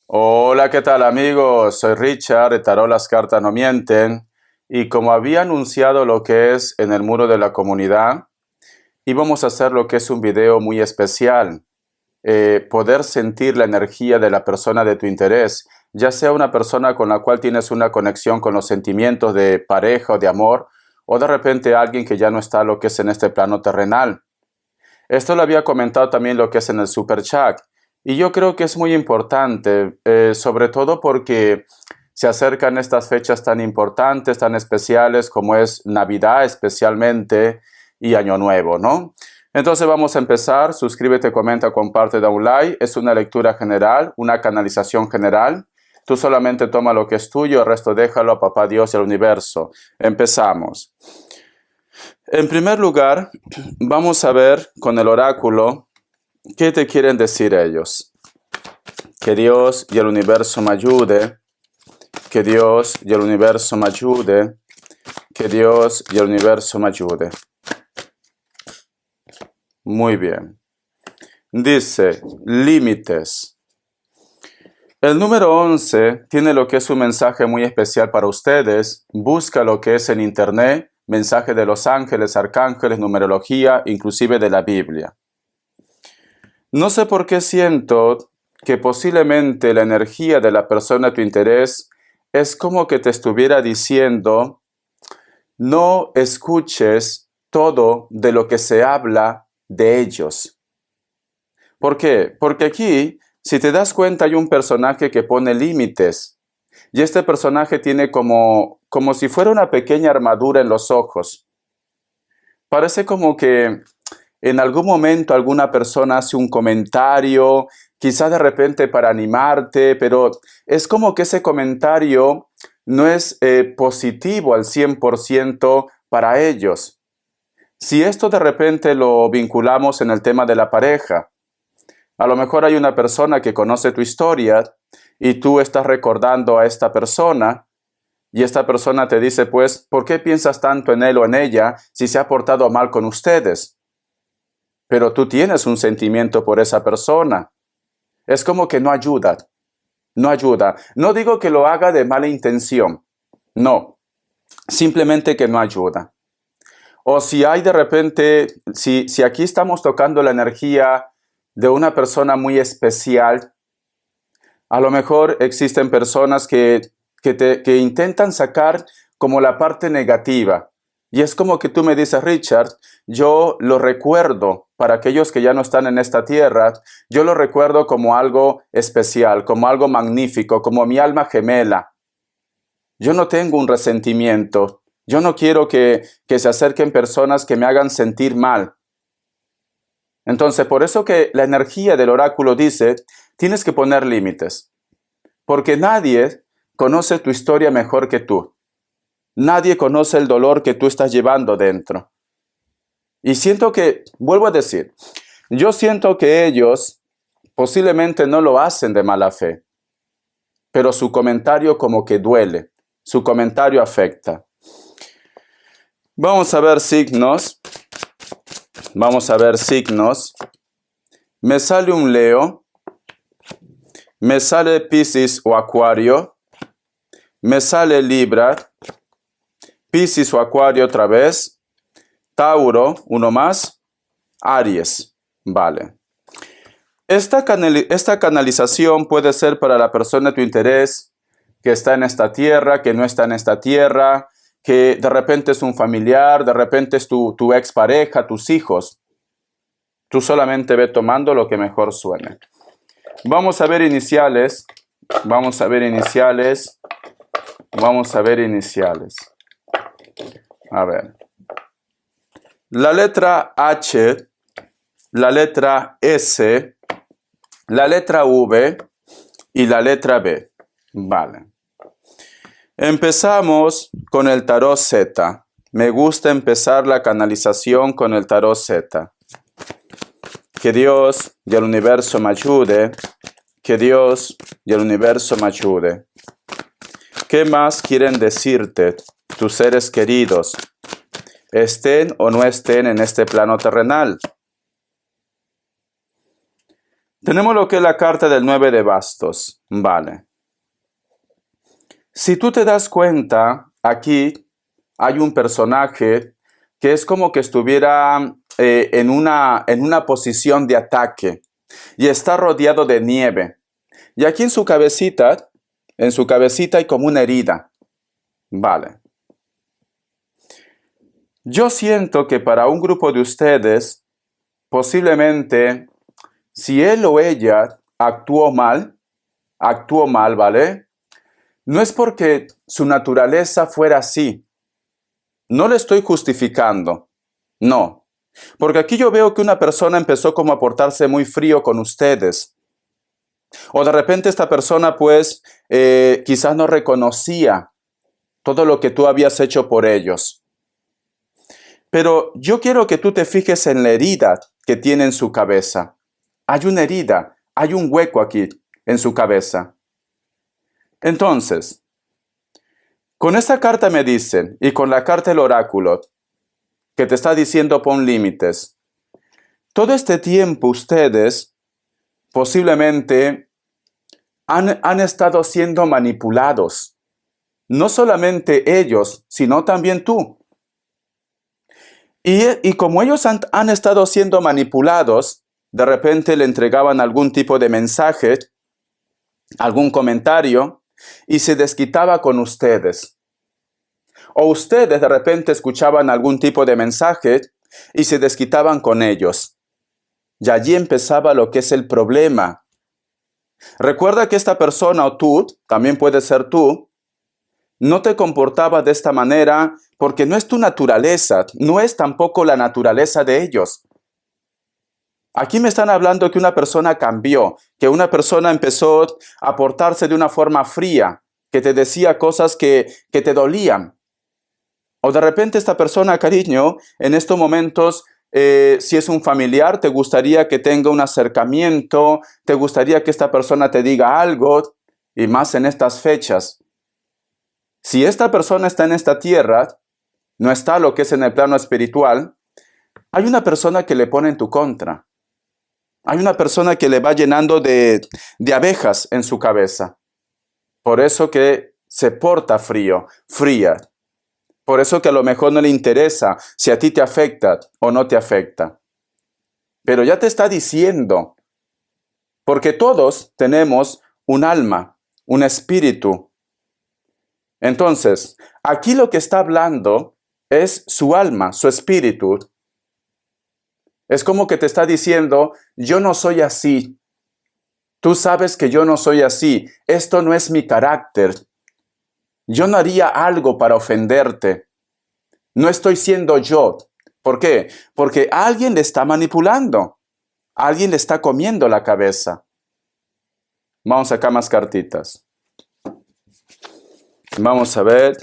Hola, ¿qué tal amigos? Soy Richard de Tarot Las Cartas No Mienten y como había anunciado lo que es en el muro de la comunidad, íbamos a hacer lo que es un video muy especial, poder sentir la energía de la persona de tu interés, ya sea una persona con la cual tienes una conexión con los sentimientos de pareja o de amor, o de repente alguien que ya no está lo que es en este plano terrenal. Esto lo había comentado también lo que es en el Super Chat. Y yo creo que es muy importante, sobre todo porque se acercan estas fechas tan importantes, tan especiales como es Navidad especialmente y Año Nuevo, ¿no? Entonces vamos a empezar. Suscríbete, comenta, comparte, da un like. Es una lectura general, una canalización general. Tú solamente toma lo que es tuyo, el resto déjalo a Papá Dios y al universo. Empezamos. En primer lugar, vamos a ver con el oráculo qué te quieren decir ellos. Que Dios y el universo me ayude, que Dios y el universo me ayude, que Dios y el universo me ayude. Muy bien. Dice, límites. El número 11 tiene lo que es un mensaje muy especial para ustedes. Busca lo que es en internet, mensaje de los ángeles, arcángeles, numerología, inclusive de la Biblia. No sé por qué siento que posiblemente la energía de la persona de tu interés es como que te estuviera diciendo, no escuches todo de lo que se habla de ellos. ¿Por qué? Porque aquí, si te das cuenta, hay un personaje que pone límites. Y este personaje tiene como si fuera una pequeña armadura en los ojos. Parece como que en algún momento alguna persona hace un comentario, quizá de repente para animarte, pero es como que ese comentario no es positivo al 100% para ellos. Si esto de repente lo vinculamos en el tema de la pareja, a lo mejor hay una persona que conoce tu historia y tú estás recordando a esta persona y esta persona te dice, pues, ¿por qué piensas tanto en él o en ella si se ha portado mal con ustedes? Pero tú tienes un sentimiento por esa persona. Es como que no ayuda, no ayuda. No digo que lo haga de mala intención, no, simplemente que no ayuda. O si hay de repente, si aquí estamos tocando la energía de una persona muy especial, a lo mejor existen personas que intentan sacar como la parte negativa. Y es como que tú me dices, Richard, yo lo recuerdo, para aquellos que ya no están en esta tierra, yo lo recuerdo como algo especial, como algo magnífico, como mi alma gemela. Yo no tengo un resentimiento. Yo no quiero que se acerquen personas que me hagan sentir mal. Entonces, por eso que la energía del oráculo dice, tienes que poner límites. Porque nadie conoce tu historia mejor que tú. Nadie conoce el dolor que tú estás llevando dentro. Y siento que, vuelvo a decir, yo siento que ellos posiblemente no lo hacen de mala fe, pero su comentario como que duele, su comentario afecta. Vamos a ver signos, vamos a ver signos. Me sale un Leo, me sale Piscis o Acuario, me sale Libra, Piscis o Acuario otra vez, Tauro, uno más, Aries. Vale. Esta canalización puede ser para la persona de tu interés que está en esta tierra, que no está en esta tierra, que de repente es un familiar, de repente es tu expareja, tus hijos. Tú solamente ve tomando lo que mejor suene. Vamos a ver iniciales. Vamos a ver iniciales. Vamos a ver iniciales. A ver. La letra H, la letra S, la letra V y la letra B. Vale. Empezamos con el tarot Z. Me gusta empezar la canalización con el tarot Z. Que Dios y el universo me ayude. Que Dios y el universo me ayude. ¿Qué más quieren decirte tus seres queridos? Estén o no estén en este plano terrenal. Tenemos lo que es la carta del 9 de bastos. Vale. Si tú te das cuenta, aquí hay un personaje que es como que estuviera en una posición de ataque y está rodeado de nieve. Y aquí en su cabecita hay como una herida. Vale. Yo siento que para un grupo de ustedes, posiblemente, si él o ella actuó mal, ¿vale? No es porque su naturaleza fuera así. No le estoy justificando. No. Porque aquí yo veo que una persona empezó como a portarse muy frío con ustedes. O de repente esta persona pues quizás no reconocía todo lo que tú habías hecho por ellos. Pero yo quiero que tú te fijes en la herida que tiene en su cabeza. Hay una herida, hay un hueco aquí en su cabeza. Entonces, con esta carta me dicen, y con la carta del oráculo, que te está diciendo pon límites. Todo este tiempo ustedes posiblemente han estado siendo manipulados. No solamente ellos, sino también tú. Y como ellos han estado siendo manipulados, de repente le entregaban algún tipo de mensaje, algún comentario, y se desquitaba con ustedes. O ustedes de repente escuchaban algún tipo de mensaje y se desquitaban con ellos. Y allí empezaba lo que es el problema. Recuerda que esta persona o tú, también puede ser tú, no te comportabas de esta manera porque no es tu naturaleza, no es tampoco la naturaleza de ellos. Aquí me están hablando que una persona cambió, que una persona empezó a portarse de una forma fría, que te decía cosas que te dolían. O de repente esta persona, cariño, en estos momentos, si es un familiar, te gustaría que tenga un acercamiento, te gustaría que esta persona te diga algo, y más en estas fechas. Si esta persona está en esta tierra, no está lo que es en el plano espiritual, hay una persona que le pone en tu contra. Hay una persona que le va llenando de abejas en su cabeza. Por eso que se porta fría. Por eso que a lo mejor no le interesa si a ti te afecta o no te afecta. Pero ya te está diciendo, porque todos tenemos un alma, un espíritu. Entonces, aquí lo que está hablando es su alma, su espíritu. Es como que te está diciendo, yo no soy así. Tú sabes que yo no soy así. Esto no es mi carácter. Yo no haría algo para ofenderte. No estoy siendo yo. ¿Por qué? Porque alguien le está manipulando. Alguien le está comiendo la cabeza. Vamos a sacar más cartitas. Vamos a ver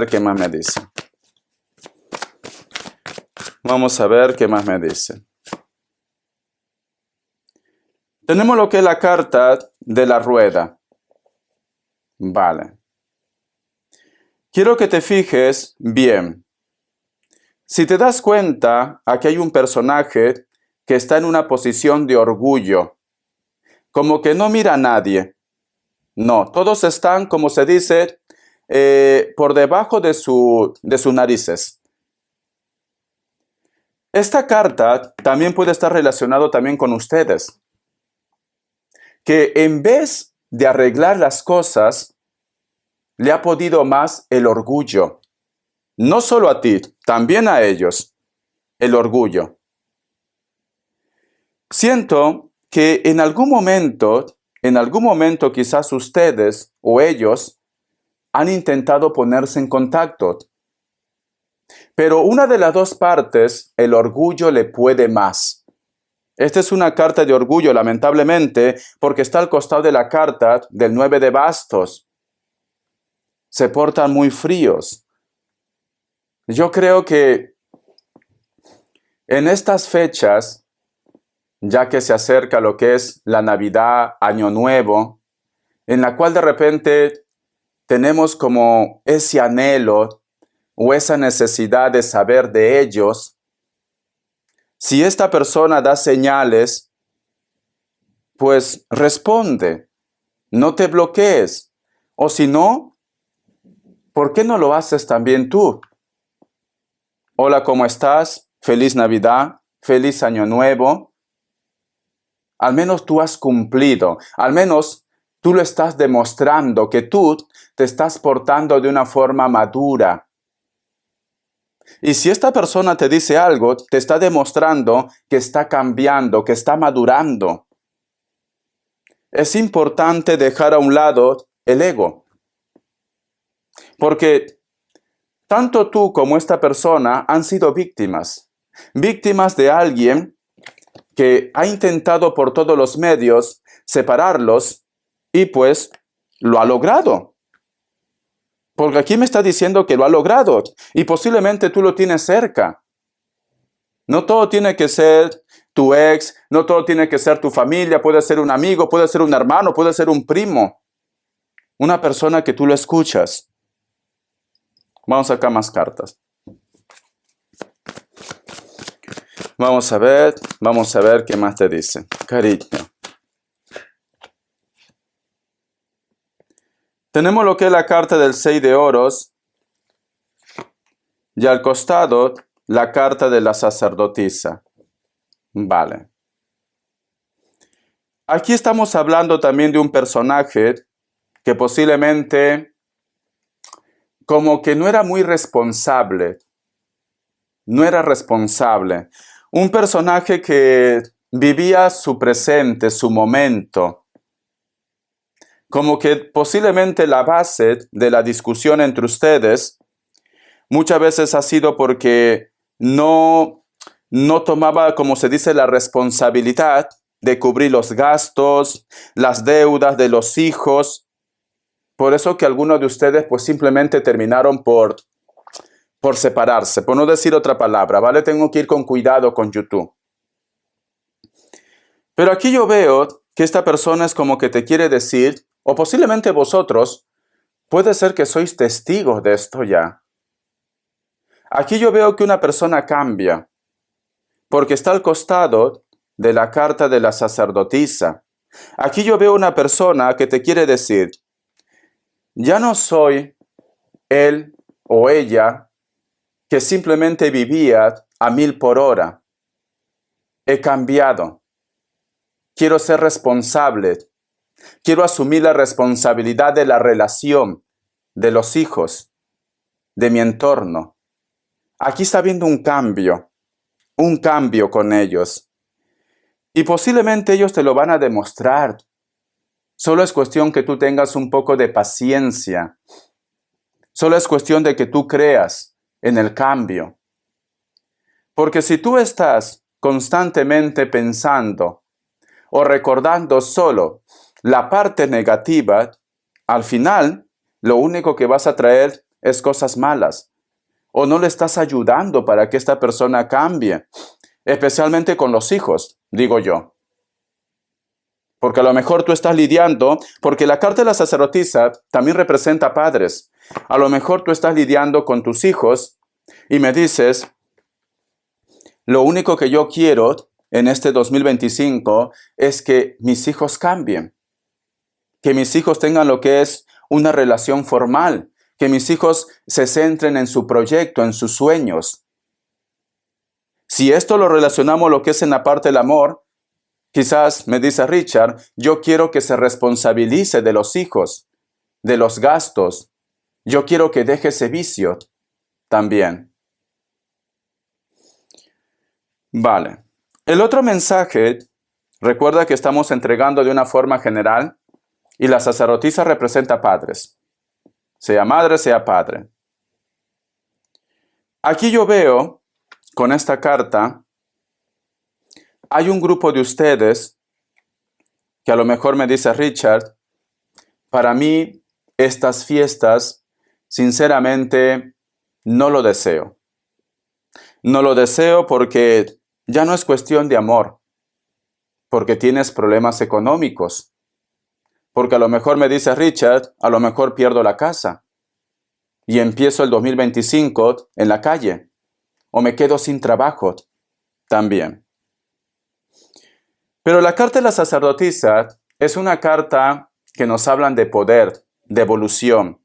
qué más me dice. Vamos a ver qué más me dice. Tenemos lo que es la carta de la rueda. Vale. Quiero que te fijes bien. Si te das cuenta, aquí hay un personaje que está en una posición de orgullo. Como que no mira a nadie. No, todos están, como se dice, por debajo de sus narices. Esta carta también puede estar relacionado también con ustedes. Que en vez de arreglar las cosas, le ha podido más el orgullo. No solo a ti, también a ellos. El orgullo. Siento que en algún momento quizás ustedes o ellos han intentado ponerse en contacto. Pero una de las dos partes, el orgullo le puede más. Esta es una carta de orgullo, lamentablemente, porque está al costado de la carta del 9 de bastos. Se portan muy fríos. Yo creo que en estas fechas, ya que se acerca lo que es la Navidad, Año Nuevo, en la cual de repente tenemos como ese anhelo o esa necesidad de saber de ellos, si esta persona da señales pues responde, no te bloquees. O si no, ¿por qué no lo haces también tú? Hola, ¿cómo estás? Feliz Navidad, feliz Año Nuevo. Al menos tú has cumplido, al menos tú lo estás demostrando que tú te estás portando de una forma madura. Y si esta persona te dice algo, te está demostrando que está cambiando, que está madurando. Es importante dejar a un lado el ego, porque tanto tú como esta persona han sido víctimas de alguien que ha intentado por todos los medios separarlos y pues lo ha logrado. Porque aquí me está diciendo que lo ha logrado y posiblemente tú lo tienes cerca. No todo tiene que ser tu ex, no todo tiene que ser tu familia, puede ser un amigo, puede ser un hermano, puede ser un primo, una persona que tú lo escuchas. Vamos a sacar más cartas. Vamos a ver qué más te dice. Cariño. Tenemos lo que es la carta del 6 de oros y al costado la carta de la sacerdotisa. Vale. Aquí estamos hablando también de un personaje que posiblemente como que no era muy responsable. No era responsable. Un personaje que vivía su presente, su momento. Como que posiblemente la base de la discusión entre ustedes muchas veces ha sido porque no tomaba, como se dice, la responsabilidad de cubrir los gastos, las deudas de los hijos. Por eso que algunos de ustedes pues simplemente terminaron por separarse, por no decir otra palabra, ¿vale? Tengo que ir con cuidado con YouTube. Pero aquí yo veo que esta persona es como que te quiere decir, o posiblemente vosotros, puede ser que sois testigos de esto ya. Aquí yo veo que una persona cambia, porque está al costado de la carta de la sacerdotisa. Aquí yo veo una persona que te quiere decir, ya no soy él o ella que simplemente vivía a 1000 por hora. He cambiado. Quiero ser responsable. Quiero asumir la responsabilidad de la relación, de los hijos, de mi entorno. Aquí está habiendo un cambio con ellos. Y posiblemente ellos te lo van a demostrar. Solo es cuestión que tú tengas un poco de paciencia. Solo es cuestión de que tú creas en el cambio. Porque si tú estás constantemente pensando o recordando solo la parte negativa, al final lo único que vas a traer es cosas malas. O no le estás ayudando para que esta persona cambie, especialmente con los hijos, digo yo. Porque a lo mejor tú estás lidiando, porque la carta de la sacerdotisa también representa padres. A lo mejor tú estás lidiando con tus hijos y me dices, lo único que yo quiero en este 2025 es que mis hijos cambien. Que mis hijos tengan lo que es una relación formal. Que mis hijos se centren en su proyecto, en sus sueños. Si esto lo relacionamos lo que es en la parte del amor, quizás me dice Richard, yo quiero que se responsabilice de los hijos, de los gastos. Yo quiero que deje ese vicio también. Vale. El otro mensaje, recuerda que estamos entregando de una forma general y la sacerdotisa representa padres. Sea madre, sea padre. Aquí yo veo, con esta carta, hay un grupo de ustedes que a lo mejor me dice Richard, para mí estas fiestas, sinceramente, no lo deseo. No lo deseo porque ya no es cuestión de amor, porque tienes problemas económicos. Porque a lo mejor me dice Richard, a lo mejor pierdo la casa y empiezo el 2025 en la calle o me quedo sin trabajo también. Pero la carta de la sacerdotisa es una carta que nos hablan de poder, de evolución,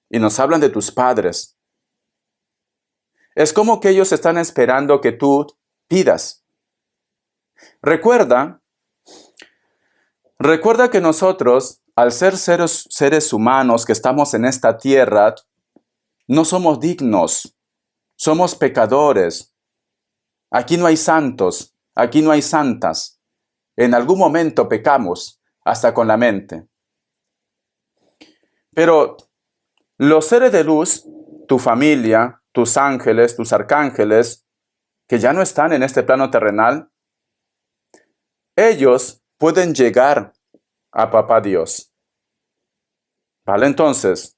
y nos hablan de tus padres. Es como que ellos están esperando que tú pidas. Recuerda que nosotros, al ser seres humanos que estamos en esta tierra, no somos dignos, somos pecadores. Aquí no hay santos, aquí no hay santas. En algún momento pecamos, hasta con la mente. Pero los seres de luz, tu familia, tus ángeles, tus arcángeles, que ya no están en este plano terrenal, ellos pueden llegar a Papá Dios. ¿Vale? Entonces,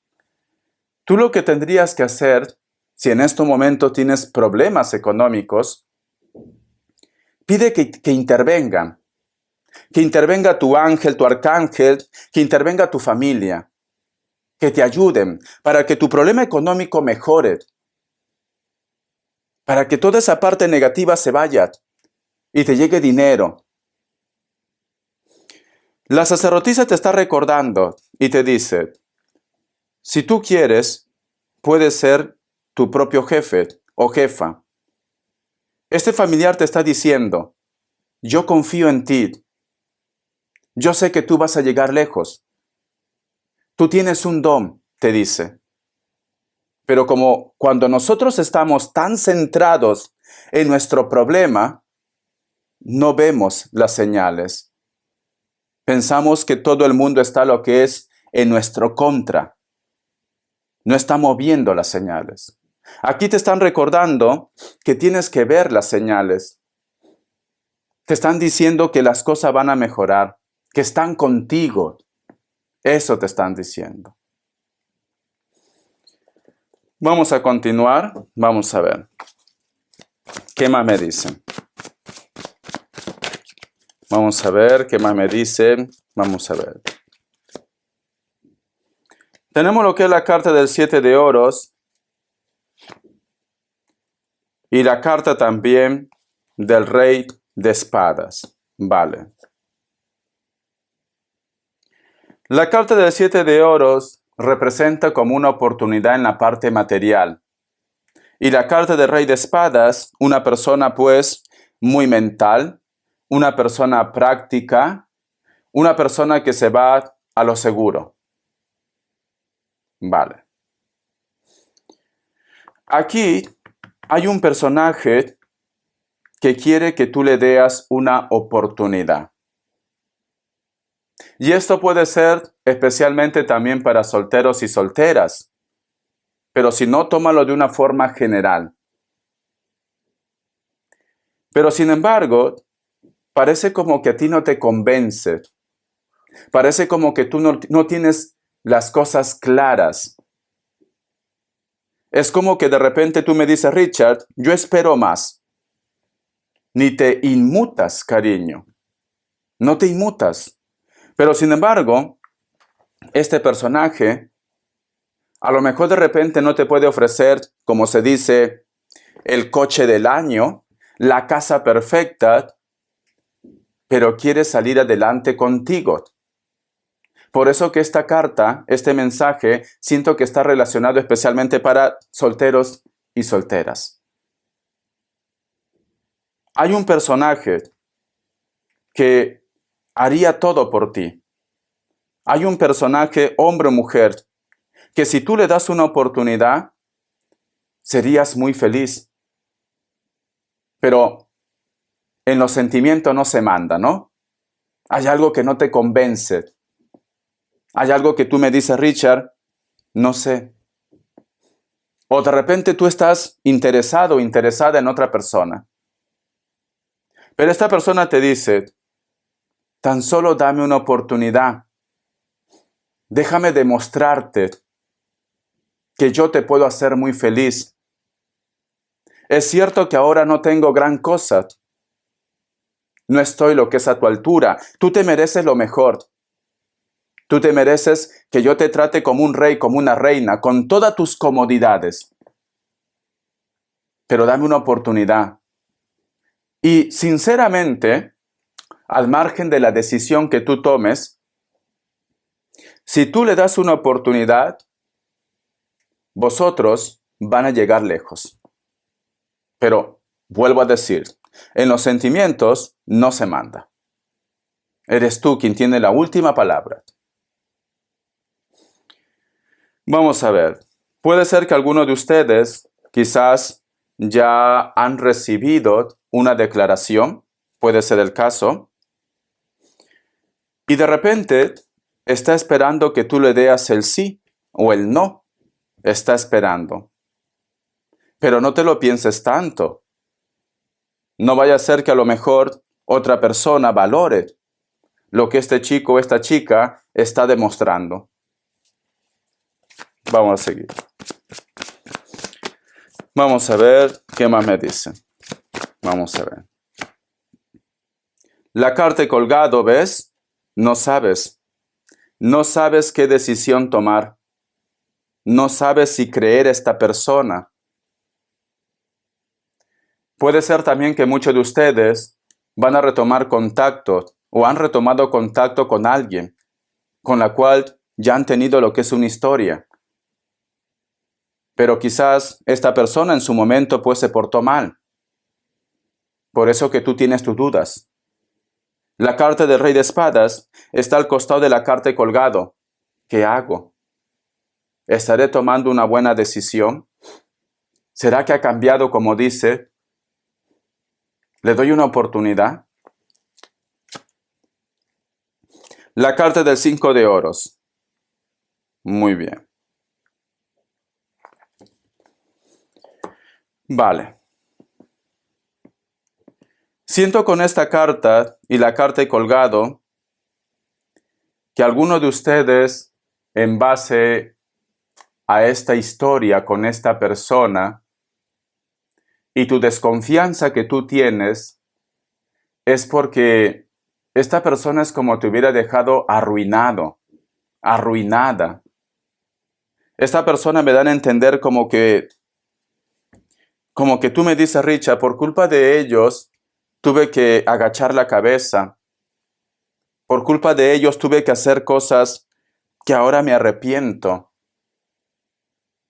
tú lo que tendrías que hacer, si en este momento tienes problemas económicos, pide que intervengan. Que intervenga tu ángel, tu arcángel, que intervenga tu familia. Que te ayuden para que tu problema económico mejore. Para que toda esa parte negativa se vaya y te llegue dinero. La sacerdotisa te está recordando y te dice, si tú quieres, puedes ser tu propio jefe o jefa. Este familiar te está diciendo, yo confío en ti. Yo sé que tú vas a llegar lejos. Tú tienes un don, te dice. Pero como cuando nosotros estamos tan centrados en nuestro problema, no vemos las señales. Pensamos que todo el mundo está lo que es en nuestro contra. No estamos viendo las señales. Aquí te están recordando que tienes que ver las señales. Te están diciendo que las cosas van a mejorar, que están contigo. Eso te están diciendo. Vamos a continuar. Vamos a ver. ¿Qué más me dicen? Vamos a ver qué más me dicen. Vamos a ver. Tenemos lo que es la carta del 7 de oros. Y la carta también del rey de espadas. Vale. La carta del 7 de oros representa como una oportunidad en la parte material. Y la carta del rey de espadas, una persona pues muy mental, una persona práctica, una persona que se va a lo seguro. Vale. Aquí hay un personaje que quiere que tú le des una oportunidad. Y esto puede ser especialmente también para solteros y solteras. Pero si no, tómalo de una forma general. Pero sin embargo, parece como que a ti no te convence. Parece como que tú no tienes las cosas claras. Es como que de repente tú me dices, Richard, yo espero más. Ni te inmutas, cariño. No te inmutas. Pero sin embargo, este personaje a lo mejor de repente no te puede ofrecer, como se dice, el coche del año, la casa perfecta, pero quiere salir adelante contigo. Por eso que esta carta, este mensaje, siento que está relacionado especialmente para solteros y solteras. Hay un personaje que haría todo por ti. Hay un personaje, hombre o mujer, que si tú le das una oportunidad, serías muy feliz. Pero en los sentimientos no se manda, ¿no? Hay algo que no te convence. Hay algo que tú me dices, Richard, no sé. O de repente tú estás interesado o interesada en otra persona. Pero esta persona te dice, tan solo dame una oportunidad. Déjame demostrarte que yo te puedo hacer muy feliz. Es cierto que ahora no tengo gran cosa. No estoy lo que es a tu altura. Tú te mereces lo mejor. Tú te mereces que yo te trate como un rey, como una reina, con todas tus comodidades. Pero dame una oportunidad. Y sinceramente, al margen de la decisión que tú tomes, si tú le das una oportunidad, vosotros van a llegar lejos. Pero, vuelvo a decir, en los sentimientos no se manda. Eres tú quien tiene la última palabra. Vamos a ver. Puede ser que alguno de ustedes quizás ya han recibido una declaración, puede ser el caso, y de repente está esperando que tú le des el sí o el no. Está esperando. Pero no te lo pienses tanto. No vaya a ser que a lo mejor otra persona valore lo que este chico o esta chica está demostrando. Vamos a seguir. Vamos a ver qué más me dice. Vamos a ver. La carta colgado, ¿ves? No sabes. No sabes qué decisión tomar. No sabes si creer a esta persona. Puede ser también que muchos de ustedes van a retomar contacto o han retomado contacto con alguien con la cual ya han tenido lo que es una historia. Pero quizás esta persona en su momento pues se portó mal. Por eso que tú tienes tus dudas. La carta del Rey de Espadas está al costado de la carta colgado. ¿Qué hago? ¿Estaré tomando una buena decisión? ¿Será que ha cambiado como dice? ¿Le doy una oportunidad? La carta del 5 de oros. Muy bien. Vale. Siento con esta carta y la carta colgado que alguno de ustedes, en base a esta historia con esta persona y tu desconfianza que tú tienes, es porque esta persona es como te hubiera dejado arruinado, arruinada. Esta persona me da a entender como que tú me dices, Richard, por culpa de ellos tuve que agachar la cabeza. Por culpa de ellos tuve que hacer cosas que ahora me arrepiento.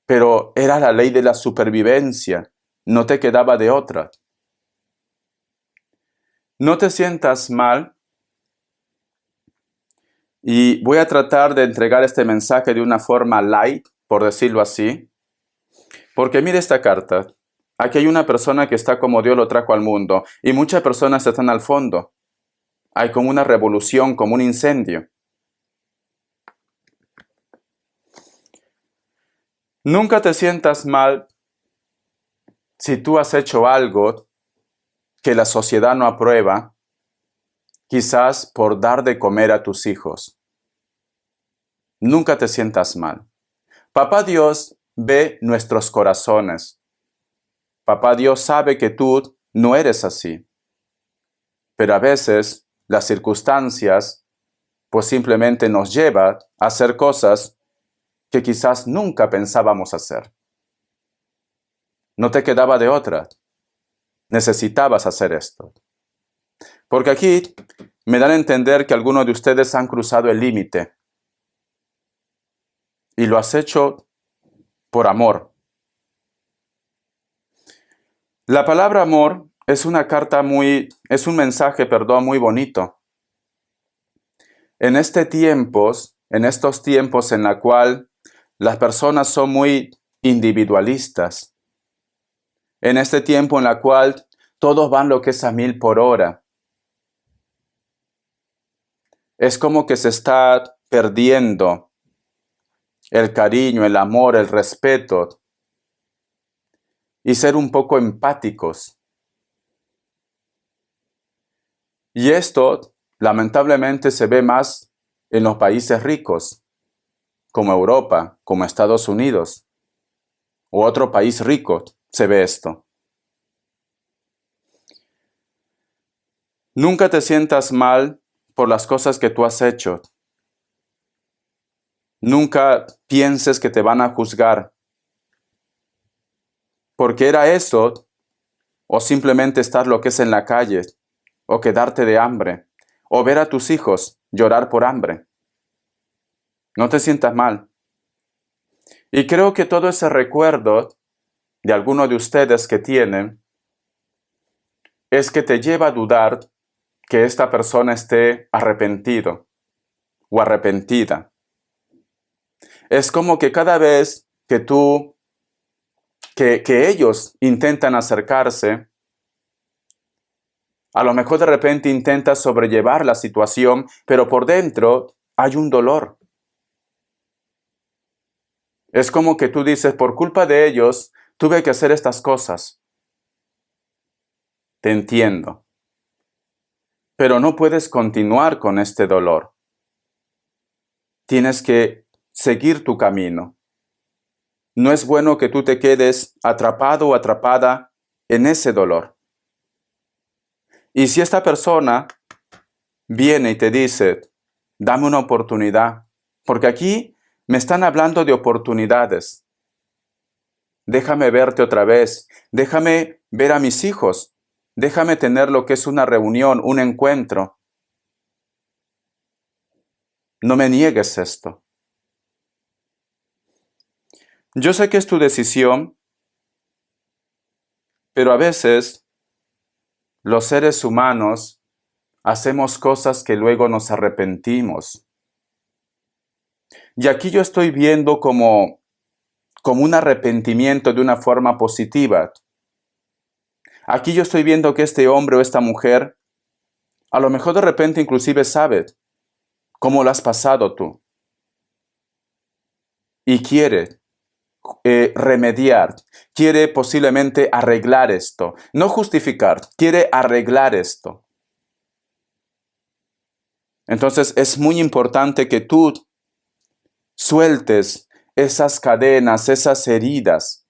Pero era la ley de la supervivencia. No te quedaba de otra. No te sientas mal. Y voy a tratar de entregar este mensaje de una forma light, por decirlo así. Porque mire esta carta. Aquí hay una persona que está como Dios lo trajo al mundo. Y muchas personas están al fondo. Hay como una revolución, como un incendio. Nunca te sientas mal si tú has hecho algo que la sociedad no aprueba, quizás por dar de comer a tus hijos. Nunca te sientas mal. Papá Dios ve nuestros corazones. Papá Dios sabe que tú no eres así. Pero a veces las circunstancias pues simplemente nos llevan a hacer cosas que quizás nunca pensábamos hacer. No te quedaba de otra. Necesitabas hacer esto. Porque aquí me dan a entender que algunos de ustedes han cruzado el límite. Y lo has hecho por amor. La palabra amor es un mensaje, muy bonito. En estos tiempos en la cual las personas son muy individualistas, en este tiempo en la cual todos van lo que es a 1000 por hora, es como que se está perdiendo el cariño, el amor, el respeto y ser un poco empáticos. Y esto, lamentablemente, se ve más en los países ricos, como Europa, como Estados Unidos, o otro país rico, se ve esto. Nunca te sientas mal por las cosas que tú has hecho. Nunca pienses que te van a juzgar. Porque era eso, o simplemente estar lo que es en la calle, o quedarte de hambre. o ver a tus hijos llorar por hambre. No te sientas mal. Y creo que todo ese recuerdo de alguno de ustedes que tienen es que te lleva a dudar que esta persona esté arrepentido o arrepentida. Es como que cada vez que que ellos intentan acercarse, a lo mejor de repente intentas sobrellevar la situación, pero por dentro hay un dolor. Es como que tú dices, por culpa de ellos, tuve que hacer estas cosas. Te entiendo. Pero no puedes continuar con este dolor. Tienes que seguir tu camino. No es bueno que tú te quedes atrapado o atrapada en ese dolor. Y si esta persona viene y te dice, dame una oportunidad, porque aquí me están hablando de oportunidades. Déjame verte otra vez, déjame ver a mis hijos, déjame tener lo que es una reunión, un encuentro. No me niegues esto. Yo sé que es tu decisión, pero a veces los seres humanos hacemos cosas que luego nos arrepentimos. Y aquí yo estoy viendo como un arrepentimiento de una forma positiva. Aquí yo estoy viendo que este hombre o esta mujer, a lo mejor de repente inclusive sabe cómo lo has pasado tú. Y quiere remediar, quiere posiblemente arreglar esto. No justificar, quiere arreglar esto. Entonces es muy importante que tú sueltes esas cadenas, esas heridas.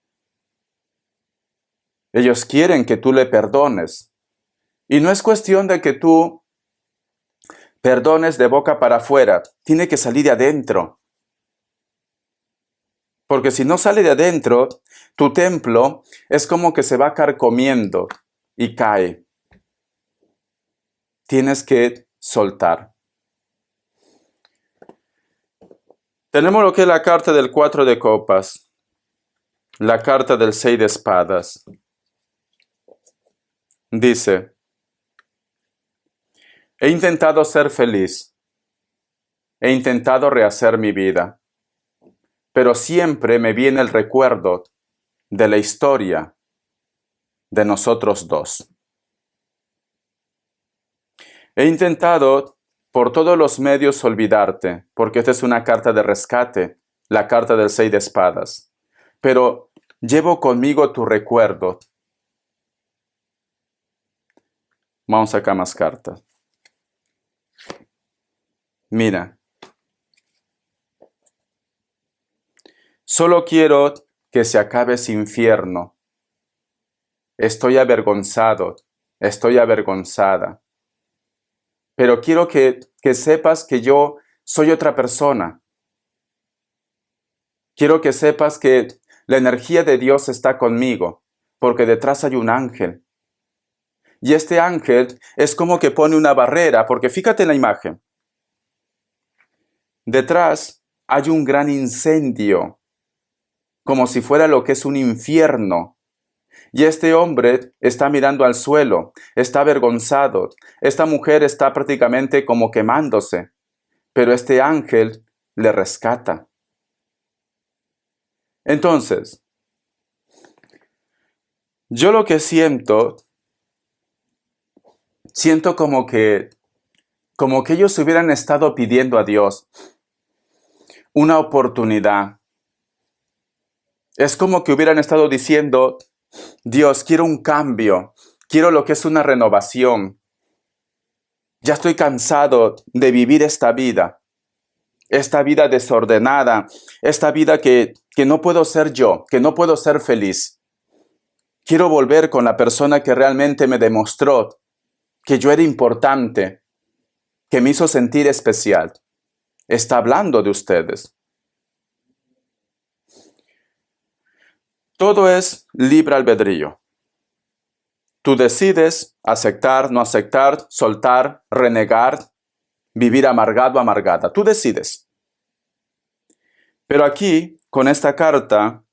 Ellos quieren que tú le perdones. Y no es cuestión de que tú perdones de boca para afuera. Tiene que salir de adentro. Porque si no sale de adentro, tu templo es como que se va carcomiendo y cae. Tienes que soltar. Tenemos lo que es la carta del 4 de copas, la carta del 6 de espadas. Dice, he intentado ser feliz, he intentado rehacer mi vida, pero siempre me viene el recuerdo de la historia de nosotros dos. He intentado por todos los medios olvidarte, porque esta es una carta de rescate, la carta del 6 de espadas, pero llevo conmigo tu recuerdo. Vamos acá más cartas. Mira, solo quiero que se acabe ese infierno. Estoy avergonzado, estoy avergonzada. Pero quiero que sepas que yo soy otra persona. Quiero que sepas que la energía de Dios está conmigo, porque detrás hay un ángel. Y este ángel es como que pone una barrera, porque fíjate en la imagen. Detrás hay un gran incendio, como si fuera lo que es un infierno. Y este hombre está mirando al suelo, está avergonzado. Esta mujer está prácticamente como quemándose, pero este ángel le rescata. Entonces, yo lo que siento como que ellos hubieran estado pidiendo a Dios una oportunidad. Es como que hubieran estado diciendo, Dios, quiero un cambio, quiero lo que es una renovación. Ya estoy cansado de vivir esta vida desordenada, esta vida que no puedo ser yo, que no puedo ser feliz. Quiero volver con la persona que realmente me demostró que yo era importante, que me hizo sentir especial. Está hablando de ustedes. Todo es libre albedrío. Tú decides aceptar, no aceptar, soltar, renegar, vivir amargado, amargada. Tú decides. Pero aquí, con esta carta,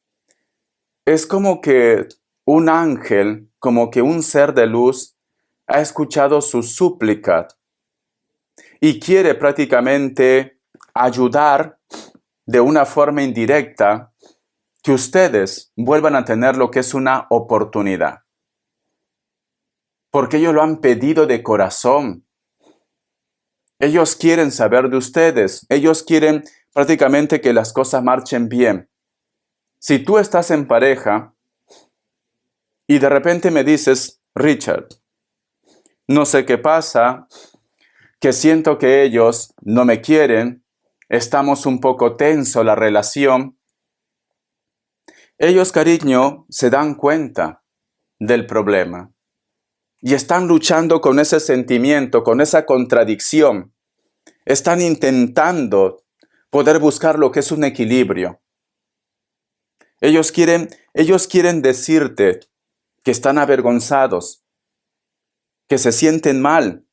es como que un ángel, como que un ser de luz, ha escuchado su súplica y quiere prácticamente ayudar de una forma indirecta que ustedes vuelvan a tener lo que es una oportunidad. Porque ellos lo han pedido de corazón. Ellos quieren saber de ustedes. Ellos quieren prácticamente que las cosas marchen bien. Si tú estás en pareja y de repente me dices, Richard, no sé qué pasa, que siento que ellos no me quieren, estamos un poco tenso la relación. Ellos, cariño, se dan cuenta del problema y están luchando con ese sentimiento, con esa contradicción. Están intentando poder buscar lo que es un equilibrio. Ellos quieren decirte que están avergonzados, que se sienten mal,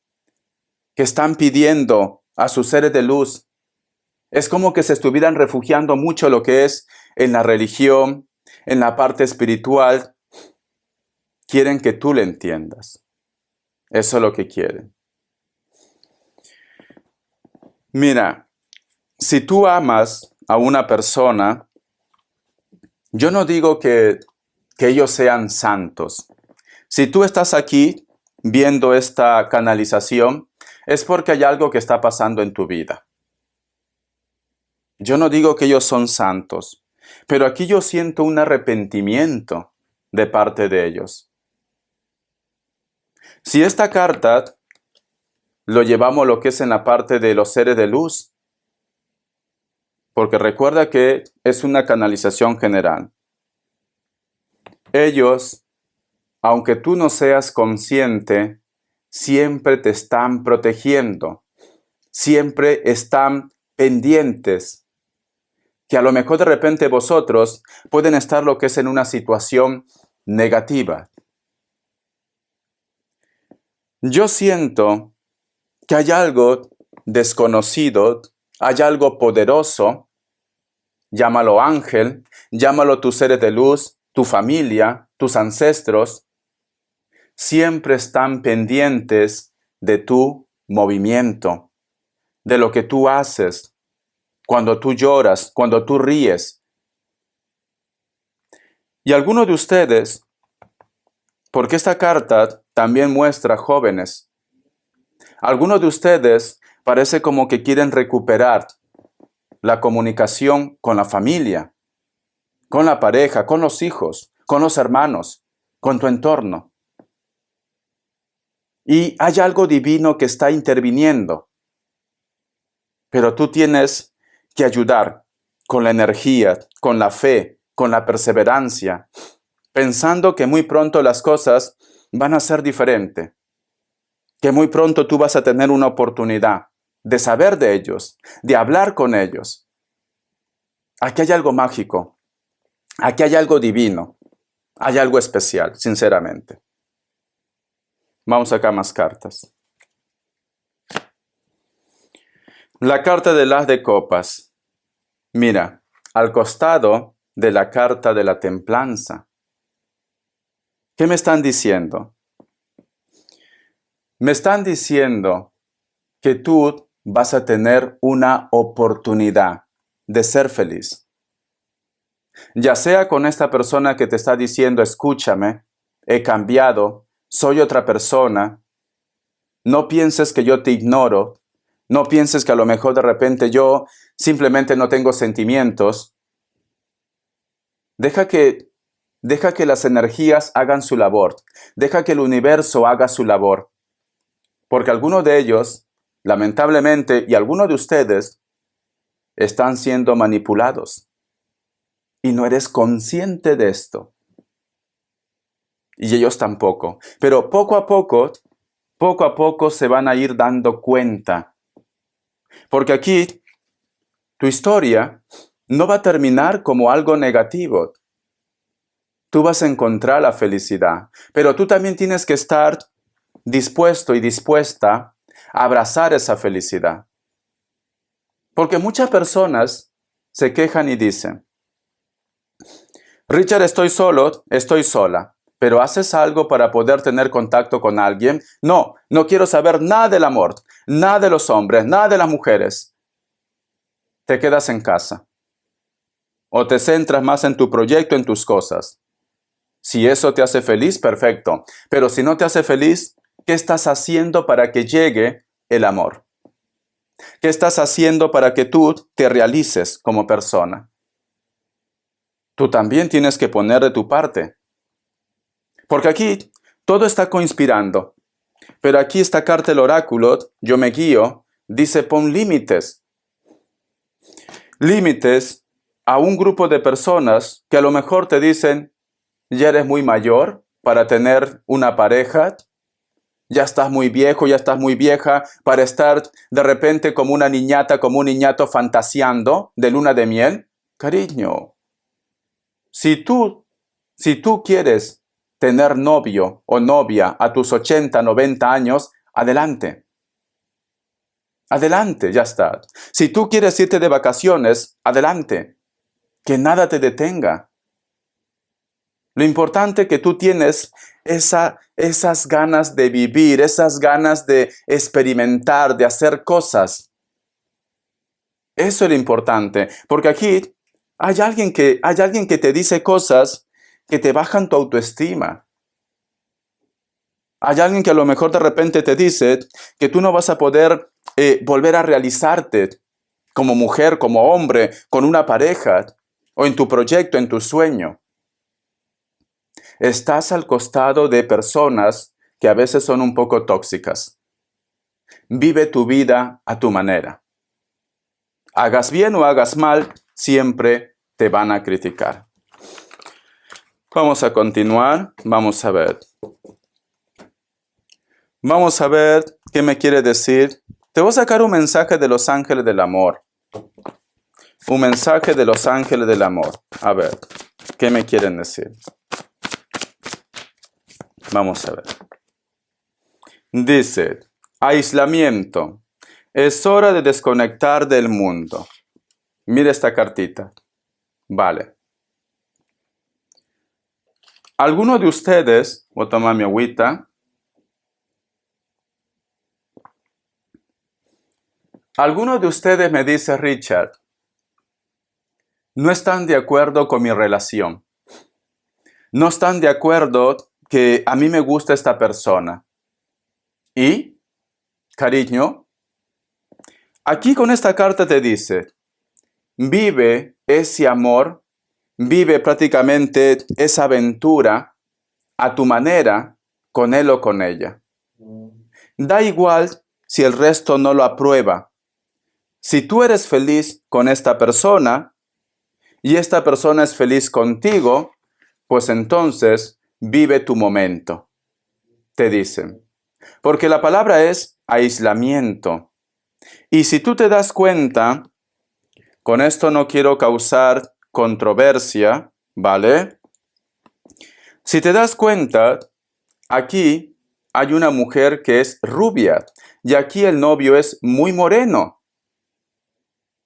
que están pidiendo a sus seres de luz. Es como que se estuvieran refugiando mucho lo que es en la religión, en la parte espiritual. Quieren que tú le entiendas. Eso es lo que quieren. Mira, si tú amas a una persona, yo no digo que ellos sean santos. Si tú estás aquí viendo esta canalización, es porque hay algo que está pasando en tu vida. Yo no digo que ellos son santos, pero aquí yo siento un arrepentimiento de parte de ellos. Si esta carta lo llevamos lo que es en la parte de los seres de luz, porque recuerda que es una canalización general. Ellos, aunque tú no seas consciente, siempre te están protegiendo, siempre están pendientes, que a lo mejor de repente vosotros pueden estar lo que es en una situación negativa. Yo siento que hay algo desconocido, hay algo poderoso, llámalo ángel, llámalo tus seres de luz, tu familia, tus ancestros, siempre están pendientes de tu movimiento, de lo que tú haces, cuando tú lloras, cuando tú ríes. Y algunos de ustedes, porque esta carta también muestra jóvenes, algunos de ustedes parece como que quieren recuperar la comunicación con la familia, con la pareja, con los hijos, con los hermanos, con tu entorno. Y hay algo divino que está interviniendo. Pero tú tienes que ayudar con la energía, con la fe, con la perseverancia, pensando que muy pronto las cosas van a ser diferentes, que muy pronto tú vas a tener una oportunidad de saber de ellos, de hablar con ellos. Aquí hay algo mágico, aquí hay algo divino, hay algo especial, sinceramente. Vamos acá más cartas. La carta del As de Copas. Mira, al costado de la carta de la templanza. ¿Qué me están diciendo? Me están diciendo que tú vas a tener una oportunidad de ser feliz. Ya sea con esta persona que te está diciendo, escúchame, he cambiado, soy otra persona, no pienses que yo te ignoro, no pienses que a lo mejor de repente yo simplemente no tengo sentimientos. Deja que las energías hagan su labor, deja que el universo haga su labor, porque algunos de ellos, lamentablemente, y algunos de ustedes, están siendo manipulados. Y no eres consciente de esto. Y ellos tampoco. Pero poco a poco se van a ir dando cuenta. Porque aquí, tu historia no va a terminar como algo negativo. tú vas a encontrar la felicidad. Pero tú también tienes que estar dispuesto y dispuesta a abrazar esa felicidad. Porque muchas personas se quejan y dicen, Richard, estoy solo, estoy sola, pero ¿haces algo para poder tener contacto con alguien? No, no quiero saber nada del amor, nada de los hombres, nada de las mujeres. Te quedas en casa. O te centras más en tu proyecto, en tus cosas. Si eso te hace feliz, perfecto. Pero si no te hace feliz, ¿qué estás haciendo para que llegue el amor? ¿Qué estás haciendo para que tú te realices como persona? Tú también tienes que poner de tu parte. Porque aquí todo está conspirando. Pero aquí esta carta del oráculo, yo me guío, dice pon límites. Límites a un grupo de personas que a lo mejor te dicen, ya eres muy mayor para tener una pareja, ya estás muy viejo, ya estás muy vieja para estar de repente como una niñata, como un niñato fantaseando de luna de miel. Cariño, si tú quieres tener novio o novia a tus 80, 90 años, adelante. Adelante, ya está. Si tú quieres irte de vacaciones, adelante. Que nada te detenga. Lo importante es que tú tienes esas ganas de vivir, esas ganas de experimentar, de hacer cosas. Eso es lo importante, porque aquí hay alguien que te dice cosas que te bajan tu autoestima. Hay alguien que a lo mejor de repente te dice que tú no vas a poder volver a realizarte como mujer, como hombre, con una pareja, o en tu proyecto, en tu sueño. Estás al costado de personas que a veces son un poco tóxicas. Vive tu vida a tu manera. Hagas bien o hagas mal, siempre te van a criticar. Vamos a continuar. Vamos a ver. Vamos a ver qué me quiere decir. Te voy a sacar un mensaje de los ángeles del amor. Un mensaje de los ángeles del amor. A ver, ¿qué me quieren decir? Vamos a ver. Dice, aislamiento. Es hora de desconectar del mundo. Mira esta cartita. Vale. ¿Alguno de ustedes, voy a tomar mi agüita. ¿Alguno de ustedes me dice, Richard, no están de acuerdo con mi relación? No están de acuerdo que a mí me gusta esta persona. Y, cariño, aquí con esta carta te dice, vive ese amor, vive prácticamente esa aventura a tu manera, con él o con ella. Da igual si el resto no lo aprueba. Si tú eres feliz con esta persona y esta persona es feliz contigo, pues entonces vive tu momento, te dicen. Porque la palabra es aislamiento. Y si tú te das cuenta, con esto no quiero causar controversia, ¿vale? Si te das cuenta, aquí hay una mujer que es rubia y aquí el novio es muy moreno.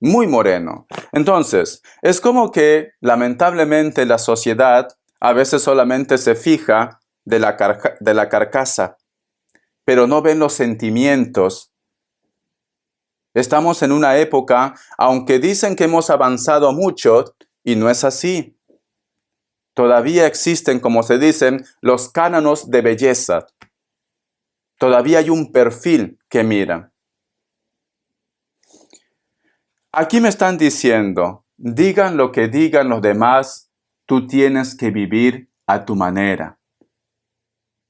Muy moreno. Entonces, es como que lamentablemente la sociedad a veces solamente se fija de la carcasa, pero no ven los sentimientos. Estamos en una época, aunque dicen que hemos avanzado mucho, y no es así. Todavía existen, como se dicen, los cánones de belleza. Todavía hay un perfil que mira. Aquí me están diciendo, digan lo que digan los demás, tú tienes que vivir a tu manera.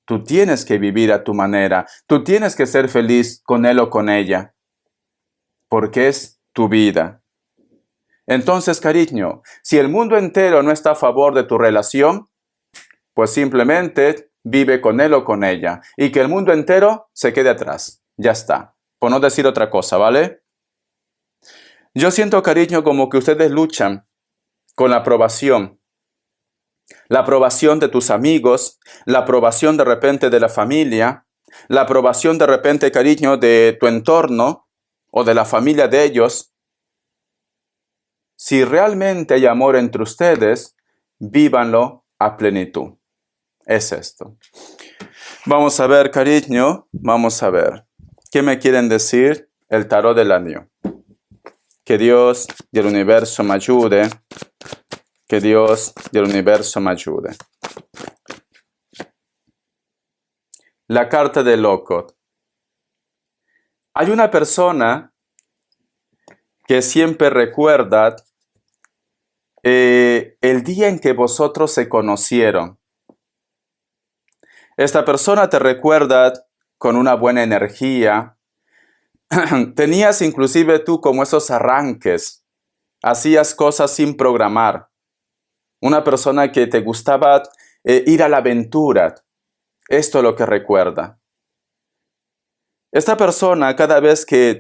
Tú tienes que vivir a tu manera. Tú tienes que ser feliz con él o con ella. Porque es tu vida. Entonces, cariño, si el mundo entero no está a favor de tu relación, pues simplemente vive con él o con ella. Y que el mundo entero se quede atrás. Ya está. Por no decir otra cosa, ¿vale? Yo siento, cariño, como que ustedes luchan con la aprobación. la aprobación de tus amigos, la aprobación de repente de la familia, la aprobación de repente, cariño, de tu entorno o de la familia de ellos. Si realmente hay amor entre ustedes, vívanlo a plenitud. Es esto. Vamos a ver, cariño, vamos a ver. ¿Qué me quieren decir el tarot del año? Que Dios y el universo me ayude. Que Dios y el universo me ayude. La carta del loco. Hay una persona que siempre recuerda el día en que vosotros se conocieron. Esta persona te recuerda con una buena energía. Tenías inclusive tú como esos arranques. Hacías cosas sin programar. Una persona que te gustaba ir a la aventura. Esto es lo que recuerda. Esta persona, cada vez que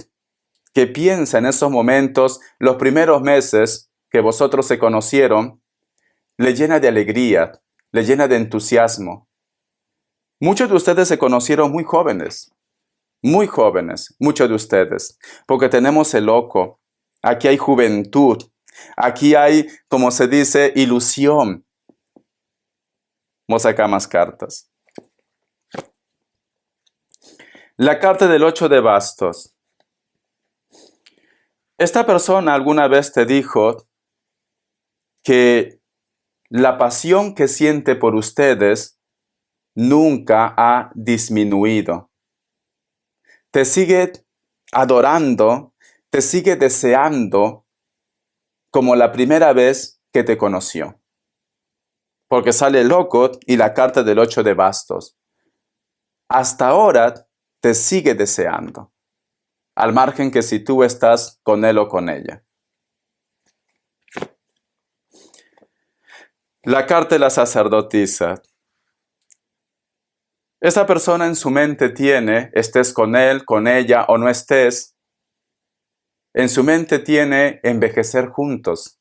piensa en esos momentos, los primeros meses que vosotros se conocieron, le llena de alegría, le llena de entusiasmo. Muchos de ustedes se conocieron muy jóvenes, muchos de ustedes, porque tenemos el loco. Aquí hay juventud, aquí hay, como se dice, ilusión. Vamos a sacar más cartas. La carta del 8 de bastos. Esta persona alguna vez te dijo que la pasión que siente por ustedes nunca ha disminuido. Te sigue adorando, te sigue deseando como la primera vez que te conoció. Porque sale el loco y la carta del 8 de bastos. Hasta ahora te sigue deseando, al margen que si tú estás con él o con ella. La carta de la sacerdotisa. Esa persona en su mente tiene, estés con él, con ella o no estés, en su mente tiene envejecer juntos.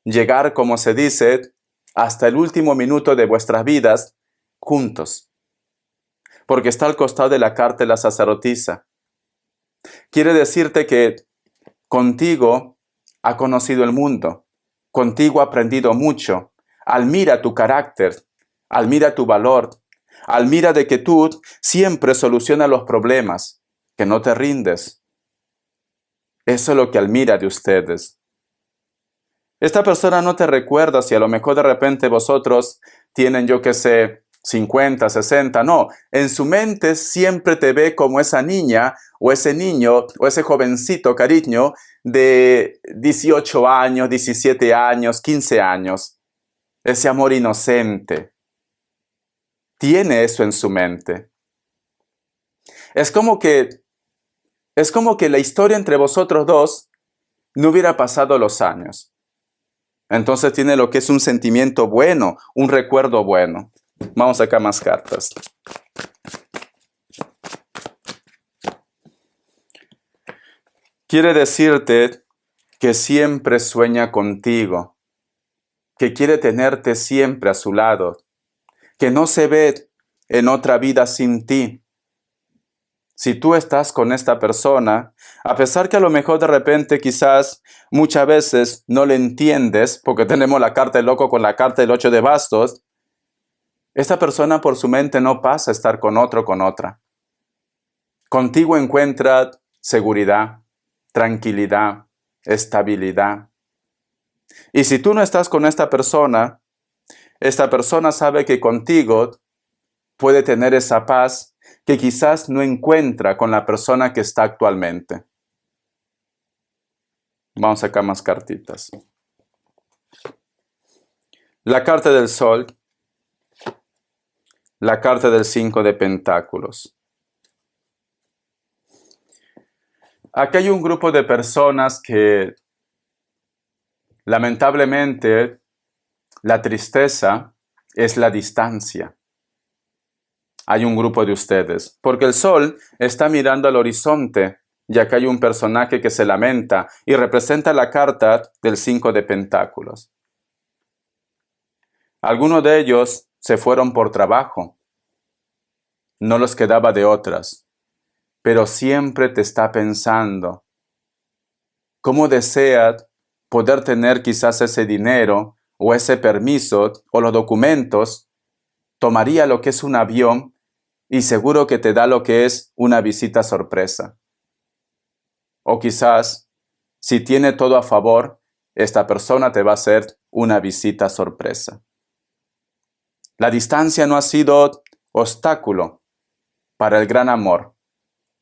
Llegar, como se dice, hasta el último minuto de vuestras vidas juntos. Porque está al costado de la carta de la sacerdotisa. Quiere decirte que contigo ha conocido el mundo, contigo ha aprendido mucho, admira tu carácter, admira tu valor, admira de que tú siempre solucionas los problemas, que no te rindes. Eso es lo que admira de ustedes. Esta persona no te recuerda si a lo mejor de repente vosotros tienen, yo qué sé, 50, 60, no. En su mente siempre te ve como esa niña o ese niño o ese jovencito, cariño, de 18 años, 17 años, 15 años. Ese amor inocente. Tiene eso en su mente. Es como que la historia entre vosotros dos no hubiera pasado los años. Entonces tiene lo que es un sentimiento bueno, un recuerdo bueno. Vamos a sacar más cartas. Quiere decirte que siempre sueña contigo, que quiere tenerte siempre a su lado, que no se ve en otra vida sin ti. Si tú estás con esta persona, a pesar que a lo mejor de repente quizás muchas veces no le entiendes, porque tenemos la carta del loco con la carta del 8 de bastos, esta persona por su mente no pasa a estar con otro o con otra. Contigo encuentra seguridad, tranquilidad, estabilidad. Y si tú no estás con esta persona sabe que contigo puede tener esa paz que quizás no encuentra con la persona que está actualmente. Vamos a sacar más cartitas. La carta del sol. La carta del 5 de pentáculos. Aquí hay un grupo de personas que lamentablemente la tristeza es la distancia. Hay un grupo de ustedes, porque el sol está mirando al horizonte, ya que hay un personaje que se lamenta y representa la carta del 5 de pentáculos. Algunos de ellos se fueron por trabajo. No los quedaba de otras. Pero siempre te está pensando. ¿Cómo deseas poder tener quizás ese dinero o ese permiso o los documentos? Tomaría lo que es un avión y seguro que te da lo que es una visita sorpresa. O quizás, si tiene todo a favor, esta persona te va a hacer una visita sorpresa. La distancia no ha sido obstáculo para el gran amor,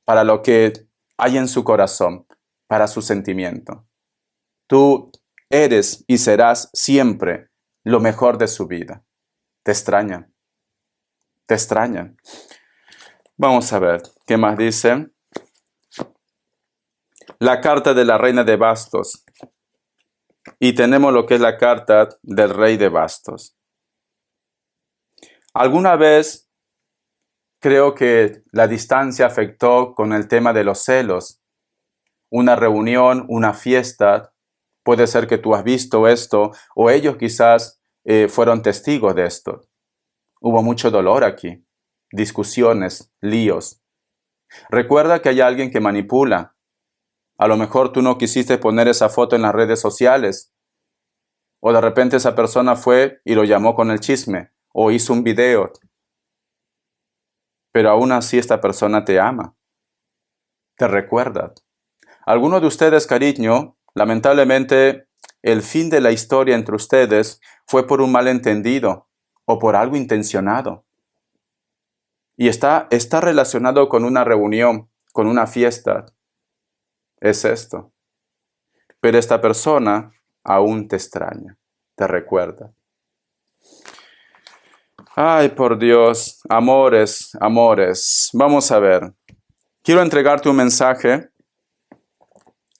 para lo que hay en su corazón, para su sentimiento. Tú eres y serás siempre lo mejor de su vida. Te extrañan. Te extrañan. Vamos a ver, ¿qué más dice? La carta de la reina de bastos. Y tenemos lo que es la carta del rey de bastos. Alguna vez creo que la distancia afectó con el tema de los celos. Una reunión, una fiesta, puede ser que tú has visto esto o ellos quizás fueron testigos de esto. Hubo mucho dolor aquí, discusiones, líos. Recuerda que hay alguien que manipula. A lo mejor tú no quisiste poner esa foto en las redes sociales. O de repente esa persona fue y lo llamó con el chisme. O hizo un video. Pero aún así esta persona te ama. Te recuerda. Algunos de ustedes, cariño, lamentablemente el fin de la historia entre ustedes fue por un malentendido o por algo intencionado. Y está relacionado con una reunión, con una fiesta. Es esto. Pero esta persona aún te extraña, te recuerda. Ay, por Dios, amores, amores. Vamos a ver. Quiero entregarte un mensaje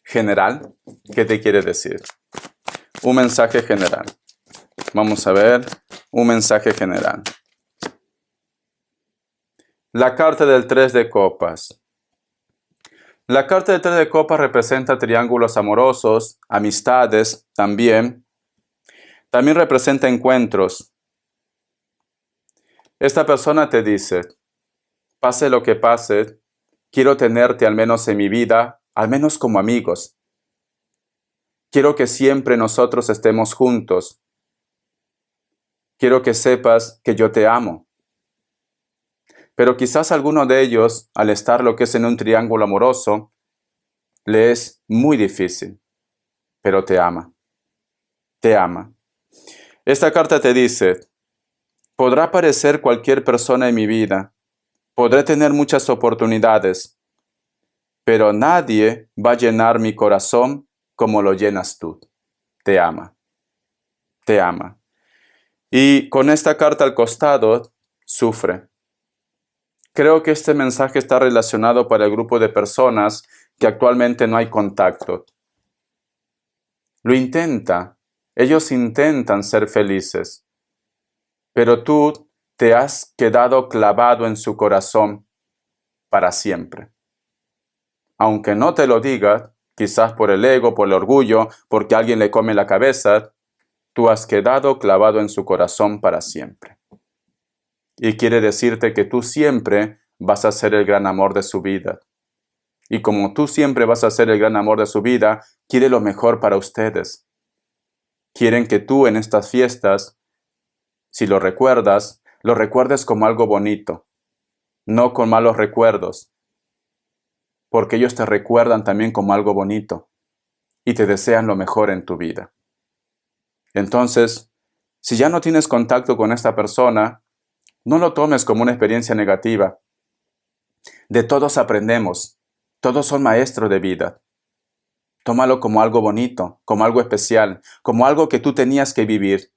general. ¿Qué te quiere decir? Un mensaje general. Vamos a ver. Un mensaje general. La carta del 3 de copas. La carta del 3 de copas representa triángulos amorosos, amistades también. También representa encuentros. Esta persona te dice, pase lo que pase, quiero tenerte al menos en mi vida, al menos como amigos. Quiero que siempre nosotros estemos juntos. Quiero que sepas que yo te amo. Pero quizás alguno de ellos, al estar lo que es en un triángulo amoroso, le es muy difícil, pero te ama. Te ama. Esta carta te dice, podrá aparecer cualquier persona en mi vida, podré tener muchas oportunidades, pero nadie va a llenar mi corazón como lo llenas tú. Te ama. Te ama. Y con esta carta al costado, sufre. Creo que este mensaje está relacionado para el grupo de personas que actualmente no hay contacto. Lo intenta. Ellos intentan ser felices. Pero tú te has quedado clavado en su corazón para siempre. Aunque no te lo diga, quizás por el ego, por el orgullo, porque alguien le come la cabeza, tú has quedado clavado en su corazón para siempre. Y quiere decirte que tú siempre vas a ser el gran amor de su vida. Y como tú siempre vas a ser el gran amor de su vida, quiere lo mejor para ustedes. Quieren que tú en estas fiestas, si lo recuerdes como algo bonito, no con malos recuerdos. Porque ellos te recuerdan también como algo bonito y te desean lo mejor en tu vida. Entonces, si ya no tienes contacto con esta persona, no lo tomes como una experiencia negativa. De todos aprendemos. Todos son maestros de vida. Tómalo como algo bonito, como algo especial, como algo que tú tenías que vivir.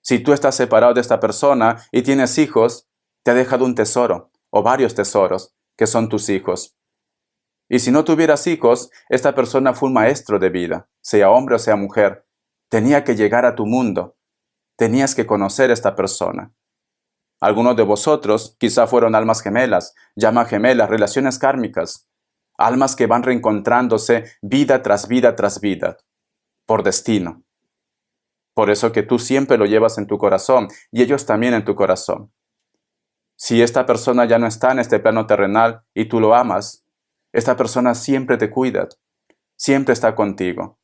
Si tú estás separado de esta persona y tienes hijos, te ha dejado un tesoro o varios tesoros que son tus hijos. Y si no tuvieras hijos, esta persona fue un maestro de vida, sea hombre o sea mujer. Tenía que llegar a tu mundo. Tenías que conocer a esta persona. Algunos de vosotros quizá fueron almas gemelas, llamas gemelas, relaciones kármicas, almas que van reencontrándose vida tras vida tras vida, por destino, Por eso que tú siempre lo llevas en tu corazón y ellos también en tu corazón. Si esta persona ya no está en este plano terrenal y tú lo amas, esta persona siempre te cuida, siempre está contigo.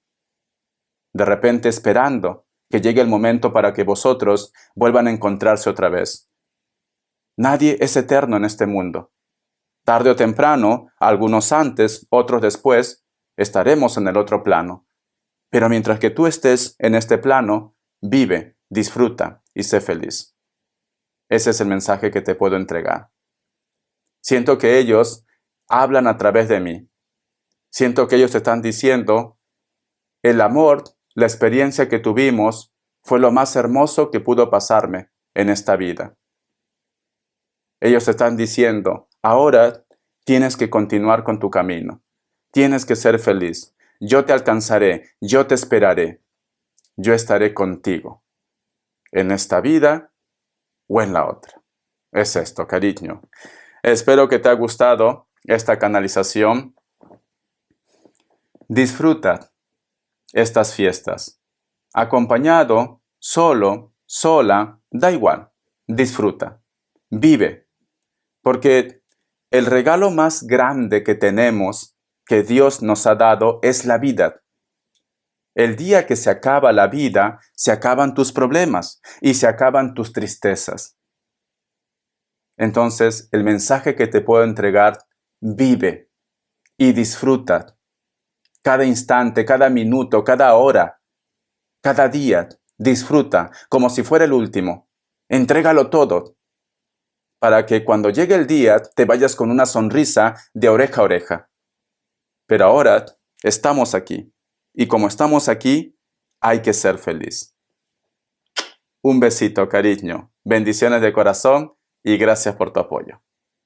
De repente esperando que llegue el momento para que vosotros vuelvan a encontrarse otra vez. Nadie es eterno en este mundo. Tarde o temprano, algunos antes, otros después, estaremos en el otro plano. Pero mientras que tú estés en este plano, vive, disfruta y sé feliz. Ese es el mensaje que te puedo entregar. Siento que ellos hablan a través de mí. Siento que ellos te están diciendo, el amor, la experiencia que tuvimos, fue lo más hermoso que pudo pasarme en esta vida. Ellos te están diciendo, ahora tienes que continuar con tu camino. Tienes que ser feliz. Yo te alcanzaré, yo te esperaré. Yo estaré contigo. En esta vida o en la otra. Es esto, cariño. Espero que te haya gustado esta canalización. Disfruta estas fiestas. Acompañado, solo, sola, da igual. Disfruta. Vive. Porque el regalo más grande que tenemos, que Dios nos ha dado, es la vida. El día que se acaba la vida, se acaban tus problemas y se acaban tus tristezas. Entonces, el mensaje que te puedo entregar, vive y disfruta. Cada instante, cada minuto, cada hora, cada día, disfruta como si fuera el último. Entrégalo todo para que cuando llegue el día te vayas con una sonrisa de oreja a oreja. Pero ahora estamos aquí. Y como estamos aquí, hay que ser feliz. Un besito, cariño. Bendiciones de corazón y gracias por tu apoyo.